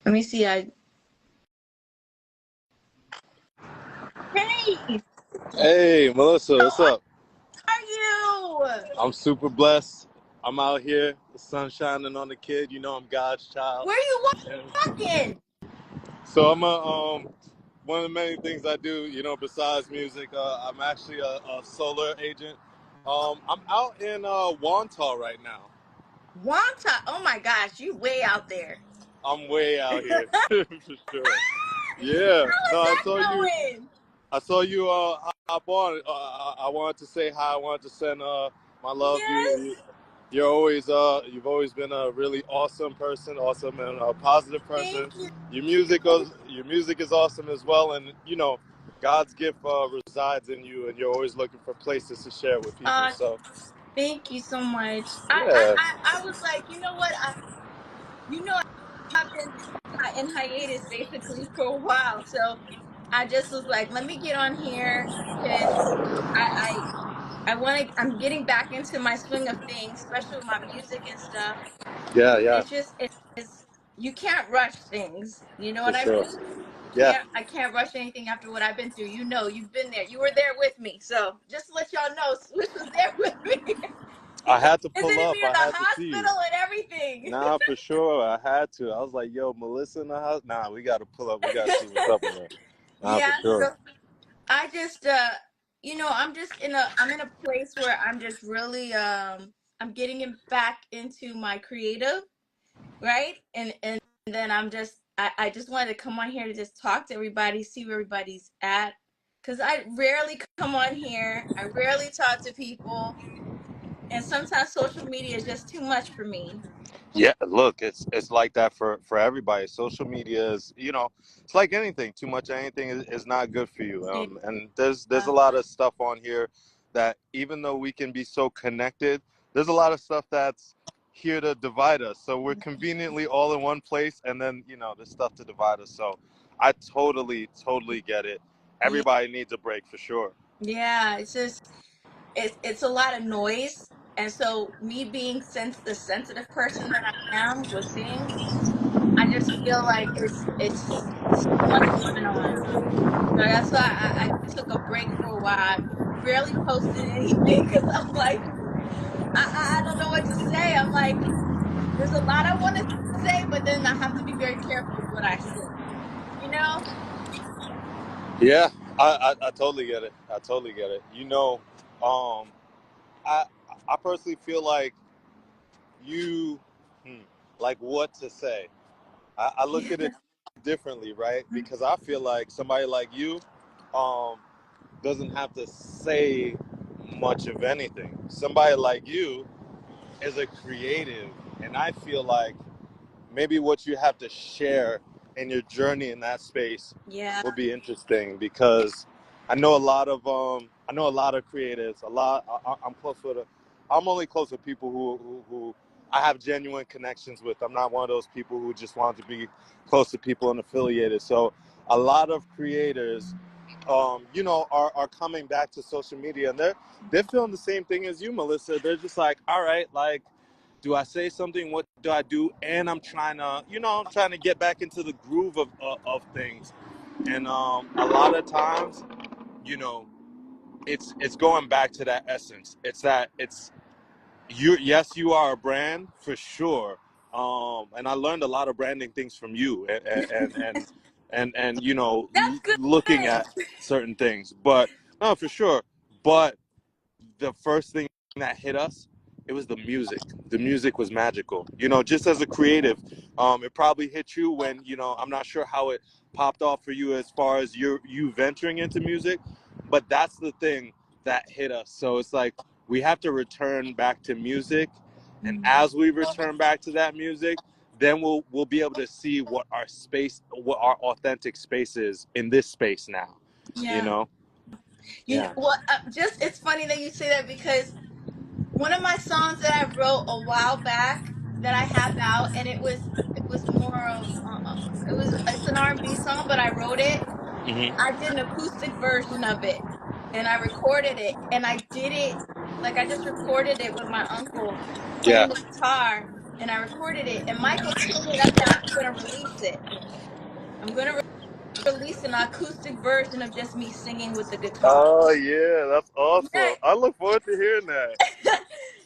Let me see. Hey, Hey, Melissa, how what's up? are you? I'm super blessed. I'm out here, the sun shining on the kid. You know I'm God's child. Where are you And walking? so I'm one of the many things I do, besides music, I'm actually a solar agent. I'm out in Wantagh right now. Wanta. Oh my gosh, you way out there. I'm way out here for sure. Yeah. How No, is I that saw you. going? I saw you hop on. I wanted to say hi. I wanted to send my love. Yes. You've always been a really awesome person, awesome and a positive Thank person. you. Your music is awesome as well, and God's gift resides in you, and you're always looking for places to share with people. Uh, So Thank you so much. I I yeah, I, I was like, you know what? You know, I've been in hiatus basically for a while, so I just was like, let me get on here because I want to. I'm getting back into my swing of things, especially with my music and stuff. yeah, And yeah, it's you can't rush things. You know for what I mean? sure. Yeah, I can't rush anything after what I've been through. You know, you've been there. You were there with me. So just to let y'all know, Swish was there with me. I had to pull Visited up. me in I the had to see you. hospital and everything. Nah, for sure. I had to. I was like, yo, Melissa in the house. Nah, we got to pull up. We got to see what's up with her. Nah, for Yeah. sure. So I just I'm in a place where I'm just really I'm getting back into my creative, right? And then I just wanted to come on here to just talk to everybody, see where everybody's at. Cause I rarely come on here. I rarely talk to people. And sometimes social media is just too much for me. Yeah, look, it's like that for everybody. Social media is, it's like anything. Too much of anything is not good for you. Yeah. And there's a lot of stuff on here that even though we can be so connected, there's a lot of stuff that's here to divide us. So we're conveniently all in one place, and then there's stuff to divide us. So I totally get it. Yeah. Everybody needs a break for sure. Yeah. It's a lot of noise. And so me being the sensitive person that I am with things, I just feel like it's too much going on. So that's why I took a break for a while. I barely posted anything because I'm like, I don't know what to say. I'm like, there's a lot I want to say, but then I have to be very careful with what I say. You know? Yeah, I totally get it. I totally get it. Um, I I personally feel like you hmm, like what to say. I look at it differently, right? Because I feel like somebody like you um doesn't have to say much of anything. Somebody like you is a creative, and I feel like maybe what you have to share in your journey in that space Yeah. will be interesting because I know a lot of creatives. I'm close with I'm only close with people who I have genuine connections with. I'm not one of those people who just want to be close to people and affiliated. So a lot of creators are coming back to social media, and they're feeling the same thing as you, Melissa. They're just like, all right, like, do I say something? What do I do? And I'm trying to get back into the groove of things. And a lot of times, you know, it's going back to that essence. It's you. Yes, you are a brand for sure. And I learned a lot of branding things from you, and That's good. looking at certain things. But no, for sure. But the first thing that hit us, it was the music. The music was magical. Just as a creative, it probably hit you when, I'm not sure how it popped off for you as far as you venturing into music, but that's the thing that hit us. So it's like we have to return back to music, and as we return back to that music, then we'll be able to see what our authentic space is in this space now. You Yeah. know? You know Yeah. what? Just it's funny that you say that because one of my songs that I wrote a while back that I have out, and it was more of it's an R&B song, but I wrote it. Hmm. I did an acoustic version of it, and I recorded it, and I did it like I just recorded it with my uncle Yeah. playing the guitar, and I recorded it, and Michael told me that I was gonna release it. I'm gonna release an acoustic version of just me singing with the guitar. Oh yeah, that's Yeah. awesome. I look forward to hearing that.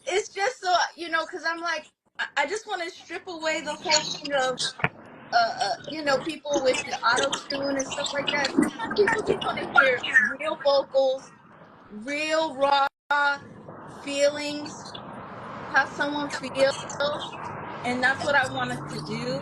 It's just so, because I'm like, I just want to strip away the whole thing of people with the auto tune and stuff like that. Sometimes people just want to hear real vocals, real raw feelings, how someone feels, and that's what I wanted to do,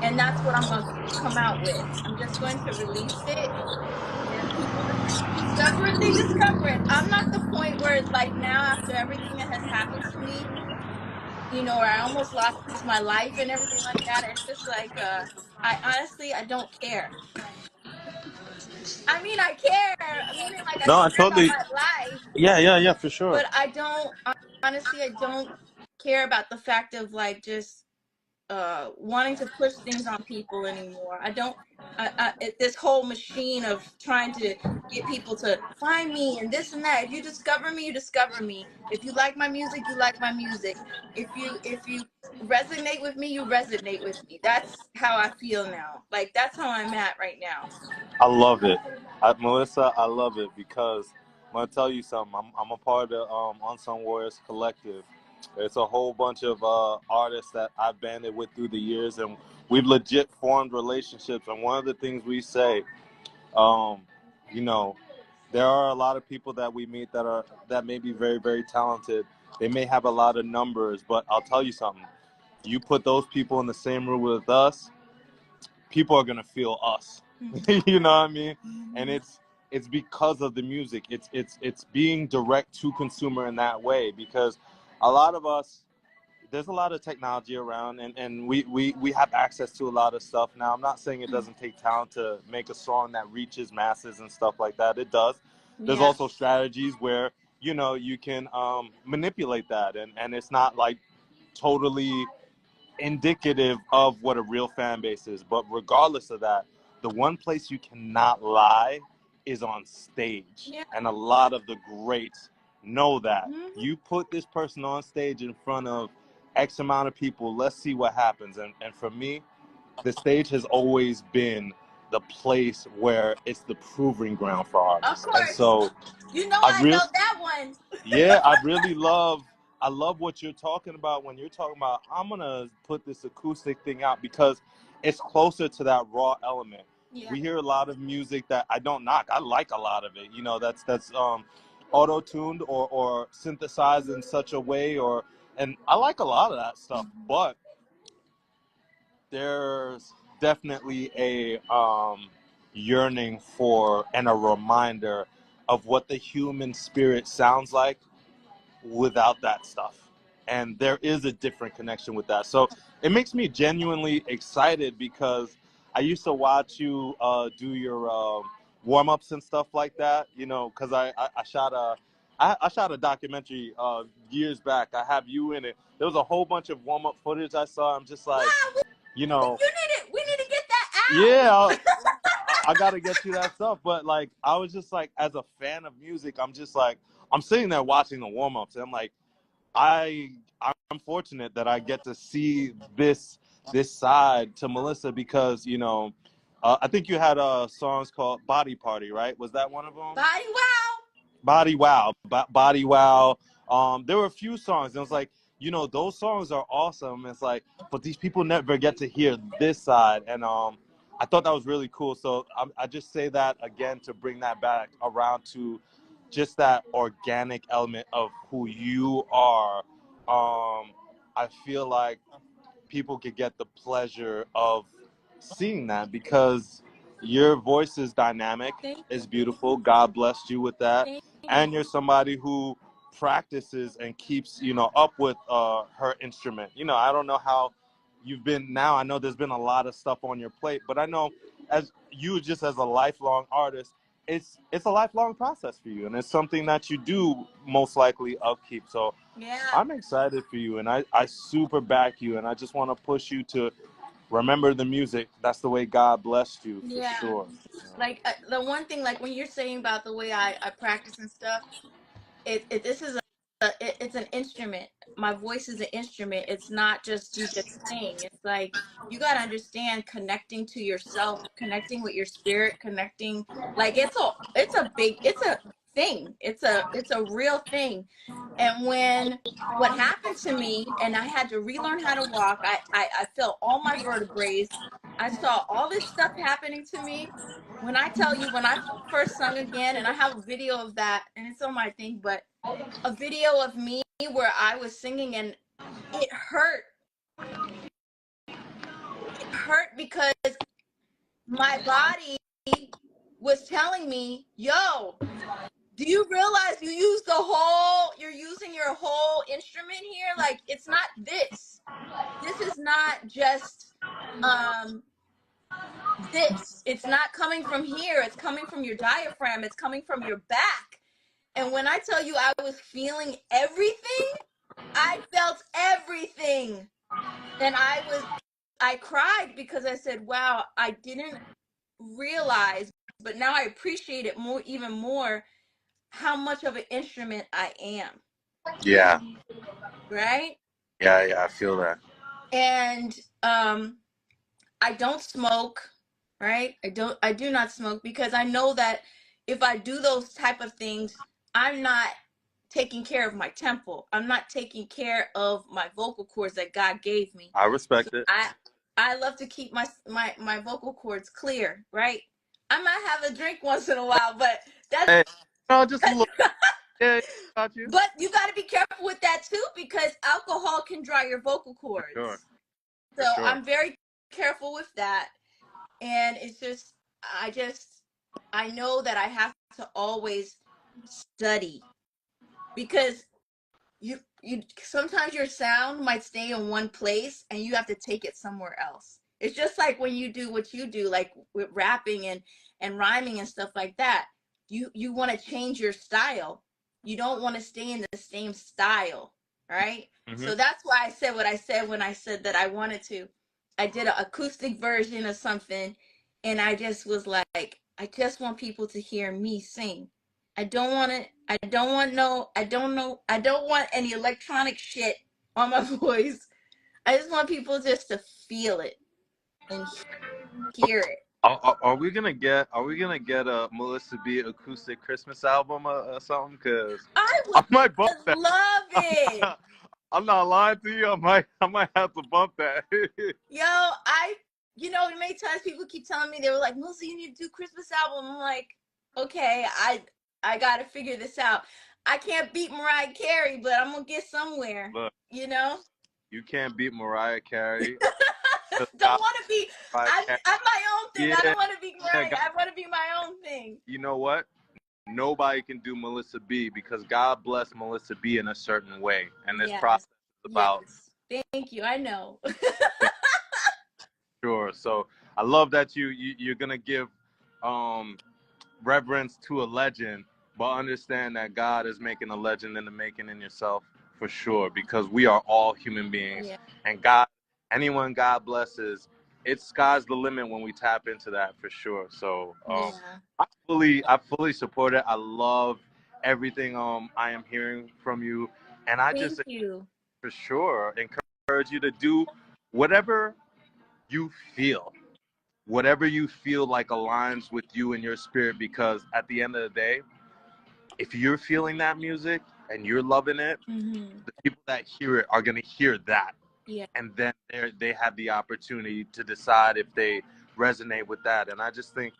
and that's what I'm going to come out with. I'm just going to release it, and if people discover it, they discover it. I'm not the point where, like, now after everything that has happened to me, where I almost lost my life and everything like that. It's just like, I honestly, I don't care. I mean, I care. I mean, like, I No, I care about totally. my life, Yeah, for sure. but I don't, honestly, I don't care about the fact of, like, just wanting to push things on people anymore. I don't. This whole machine of trying to get people to find me and this and that. If you discover me, you discover me. If you like my music, you like my music. If you resonate with me, you resonate with me. That's how I feel now. Like, that's how I'm at right now. I love it. Melissa, I love it because I'm gonna tell you something. I'm a part of Unsung Warriors Collective. It's a whole bunch of artists that I've banded with through the years, and we've legit formed relationships. And one of the things we say, um, you know, there are a lot of people that we meet that may be very, very talented. They may have a lot of numbers, but I'll tell you something. You put those people in the same room with us, people are gonna feel us. You know what I mean? And it's because of the music. It's being direct to consumer in that way, because a lot of us, there's a lot of technology around, and we have access to a lot of stuff now. I'm not saying it doesn't take talent to make a song that reaches masses and stuff like that. It does. There's Yeah. also strategies where you can manipulate that, and it's not like totally indicative of what a real fan base is. But regardless of that, the one place you cannot lie is on stage. Yeah. And a lot of the greats know that. Mm-hmm. You put this person on stage in front of X amount of people, let's see what happens. And for me, the stage has always been the place where it's the proving ground for Of artists. And course. so I I know really that one. yeah, I love what you're talking about when you're talking about I'm gonna put this acoustic thing out, because it's closer to that raw element. Yeah. We hear a lot of music that I don't knock. I like a lot of it. That's auto tuned or synthesized in such a way, and I like a lot of that stuff. But there's definitely a yearning for and a reminder of what the human spirit sounds like without that stuff. And there is a different connection with that. So it makes me genuinely excited, because I used to watch you do your warm-ups and stuff like that, because I shot a documentary years back. I have you in it. There was a whole bunch of warm-up footage I saw. I'm just like, Wow, you know, we need to get that yeah, out. I gotta get you that stuff. But like, I was just like, as a fan of music, I'm just like, I'm sitting there watching the warm-ups, and I'm like, I'm fortunate that I get to see this side to Melissa, because I think you had songs called Body Party, right? Was that one of them? Body wow. Body Wow. There were a few songs, and it was like, those songs are awesome. It's like, but these people never get to hear this side, and I thought that was really cool. So I just say that again to bring that back around to just that organic element of who you are. I feel like people could get the pleasure of seeing that, because your voice is dynamic, Thank is beautiful. God blessed you with that. thank And you. you're somebody who practices and keeps, up with her instrument. I don't know how you've been now. I know there's been a lot of stuff on your plate, but I know as you, just as a lifelong artist, it's a lifelong process for you, and it's something that you do most likely upkeep. So Yeah. I'm excited for you, and I super back you, and I just want to push you to remember the music. That's the way God blessed you, for Yeah. sure. Like, the one thing, like, when you're saying about the way I practice and stuff, this is it's an instrument. My voice is an instrument. It's not just you just sing. It's like you got to understand connecting to yourself, connecting with your spirit, connecting, like it's a thing. It's a real thing. And when what happened to me and I had to relearn how to walk, I felt all my vertebrae. I saw all this stuff happening to me. When I tell you, when I first sung again, and I have a video of that and it's on my thing, but a video of me where I was singing and it hurt. It hurt because my body was telling me, yo, do you realize you're using your whole instrument here? Like, it's not this. This is not just um this. It's not coming from here. It's coming from your diaphragm. It's coming from your back. And when I tell you I was feeling everything, I felt everything. And I cried because I said, wow, I didn't realize, but now I appreciate it more, even more, how much of an instrument I am. Yeah, Right. yeah, I feel that. And I don't smoke. Right. I do not smoke because I know that if I do those type of things, I'm not taking care of my temple. I'm not taking care of my vocal cords that God gave me. I So respect it. I love to keep my vocal cords clear, right? I might have a drink once in a while, but that's Hey, no, just a little. Yeah, got you. but you got to be careful with that too because alcohol can dry your vocal For sure, cords. for So sure. I'm very careful with that, and it's just I just I know that I have to always study because you sometimes your sound might stay in one place and you have to take it somewhere else. It's just like when you do what you do, like with rapping and rhyming and stuff like that. You want to change your style. You don't want to stay in the same style, right? Hmm. So that's why I said what I said when I said that I wanted to. I did an acoustic version of something, and I just was like, I just want people to hear me sing. I don't want it. I don't want no. I don't know. I don't want any electronic shit on my voice. I just want people just to feel it and hear it. Are we gonna get a Melissa B acoustic Christmas album or something? Cause I I might bump would that. love it. I'm not lying to you. I might have to bump that. Yo, many times people keep telling me they were like, Melissa, you need to do Christmas album. I'm like, okay, I gotta figure this out. I can't beat Mariah Carey, but I'm gonna get somewhere. Look, You know. you can't beat Mariah Carey. 'Cause Don't want to be. Mariah Carey. I'm my own thing. I Yeah, don't want to be yeah. Mariah. I want to be my own thing. You know what? Nobody can do Melissa B because God blessed Melissa B in a certain way, and this process Yes. is about. Yes. Thank you. I know. Sure. So I love that you're gonna give um reverence to a legend, but understand that God is making a legend in the making in yourself for sure, because we are all human beings, Yeah. and God, anyone God blesses, it's sky's the limit when we tap into that for sure. So Yeah. I fully support it. I love everything I am hearing from you, and I Thank just you. for sure encourage you to do whatever you feel like aligns with you and your spirit, because at the end of the day, if you're feeling that music and you're loving it, Mm-hmm. the people that hear it are going to hear that, Yeah. and then they have the opportunity to decide if they resonate with that. And I think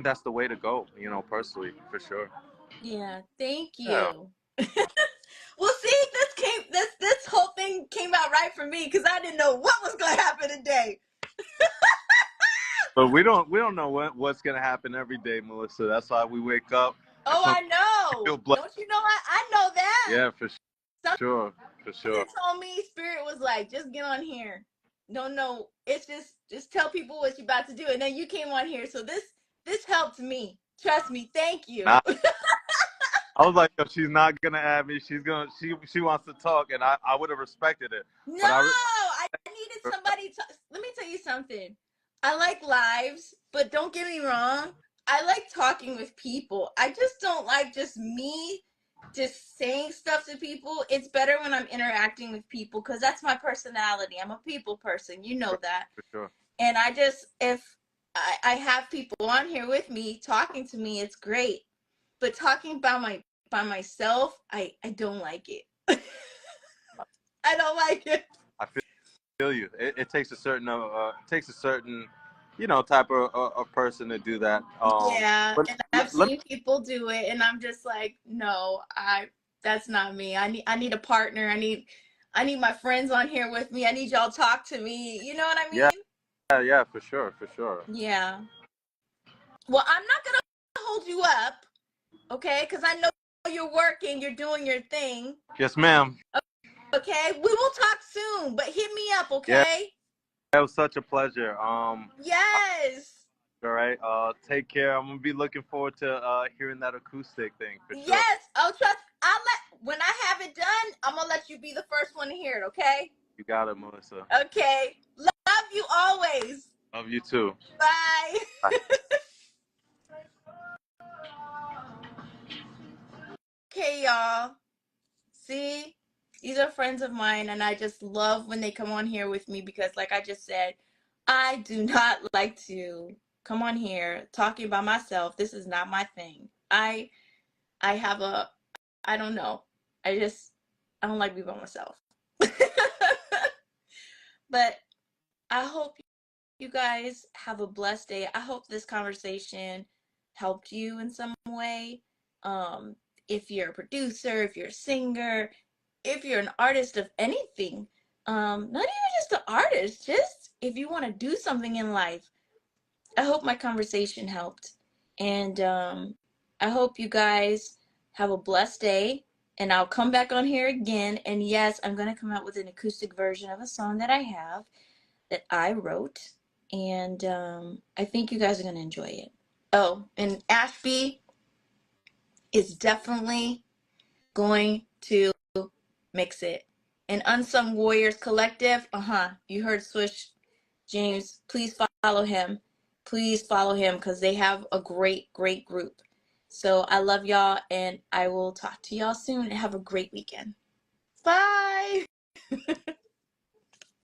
that's the way to go, personally, for sure. Yeah. Thank Yeah. you. Well, see, this whole thing came out right for me because I didn't know what was going to happen today. But we don't know what's going to happen every day, Melissa. That's why we wake up and Oh, sometimes I we feel know. blessed. Don't you know? I know that. Yeah, for sure, for sure. Something told me Spirit was like, just get on here. No, it's just tell people what you're about to do, and then you came on here, so this helped me. Trust me. Thank you. I was like, if she's not gonna add me, she wants to talk, and I would have respected it. No, But I needed somebody to. Let me tell you something. I like lives, but don't get me wrong. I like talking with people. I just don't like just me just saying stuff to people. It's better when I'm interacting with people because that's my personality. I'm a people person. You know that. For sure. And I just, if I have people on here with me talking to me, it's great. But talking about by myself, I don't like it. I don't like it. I feel you. It takes a certain type of person to do that. Yeah, But and I've let seen people do it, and I'm just like, no, that's not me. I need a partner. I need my friends on here with me. I need y'all to talk to me. You know what I yeah, mean? yeah, for sure, for sure. Yeah. Well, I'm not gonna hold you up, okay? Because I know you're working, you're doing your thing. Yes, ma'am. Okay, we will talk soon, but hit me up, Yeah, okay? it was such a pleasure. Yes. All right. Take care. I'm gonna be looking forward to hearing that acoustic thing for sure. Yes. Oh, trust. When I have it done, I'm gonna let you be the first one to hear it, okay? You got it, Melissa. Okay. Love you always. Love you too. Bye. Bye. Okay, y'all. See, these are friends of mine, and I just love when they come on here with me because, like I just said, I do not like to come on here talking about myself. This is not my thing. I have a, I don't know. I don't like being by myself. But I hope you guys have a blessed day. I hope this conversation helped you in some way. Um, if you're a producer, if you're a singer, if you're an artist of anything, not even just an artist, just if you want to do something in life, I hope my conversation helped. And I hope you guys have a blessed day. And I'll come back on here again. And yes, I'm going to come out with an acoustic version of a song that I have that I wrote. And I think you guys are going to enjoy it. Oh, and Ashby is definitely going to mix it. And Unsung Warriors Collective, you heard Swish James. Please follow him. Please follow him because they have a great, great group. So I love y'all, and I will talk to y'all soon. And have a great weekend. Bye.